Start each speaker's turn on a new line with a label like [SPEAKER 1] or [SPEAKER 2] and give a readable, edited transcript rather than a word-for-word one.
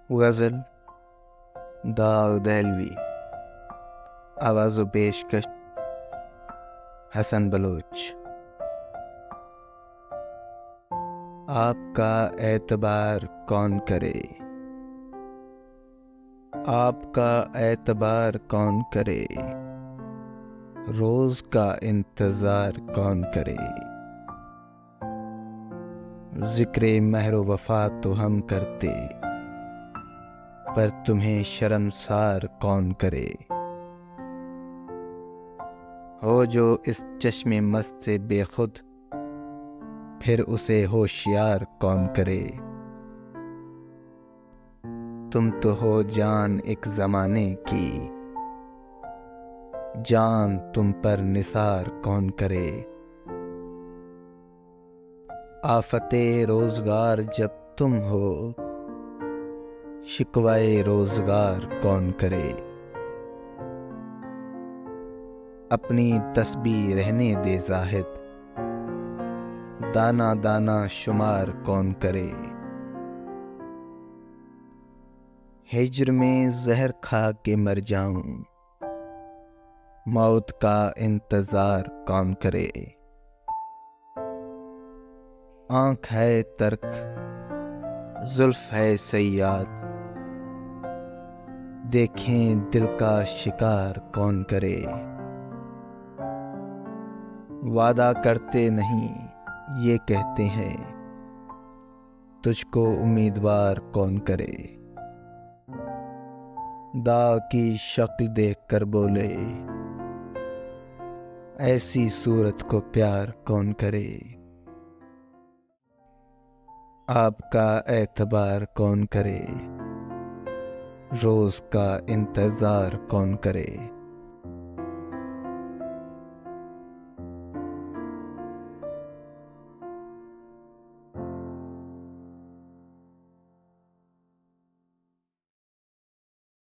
[SPEAKER 1] गज़ल दाऊद दहलवी। आवाज़ व पेशकश हसन बलोच। आपका एतबार कौन करे, आपका एतबार कौन करे, रोज़ का इंतज़ार कौन करे। ज़िक्र महर वफ़ा तो हम करते, पर तुम्हें शर्मसार कौन करे। हो जो इस चश्मे मस्त से बेखुद, फिर उसे होशियार कौन करे। तुम तो हो जान एक ज़माने की, जान तुम पर निसार कौन करे। आफते रोज़गार जब तुम हो, शिकवाए रोज़गार कौन करे। अपनी तस्बीह रहने दे ज़ाहिद, दाना दाना शुमार कौन करे। हिज्र में जहर खा के मर जाऊं, मौत का इंतज़ार कौन करे। आँख है तर्क, जुल्फ है सयाद, देखें दिल का शिकार कौन करे। वादा करते नहीं ये कहते हैं, तुझको उम्मीदवार कौन करे। दाव की शक्ल देख कर बोले, ऐसी सूरत को प्यार कौन करे। आपका एतबार कौन करे, रोज़ का इंतज़ार कौन करे।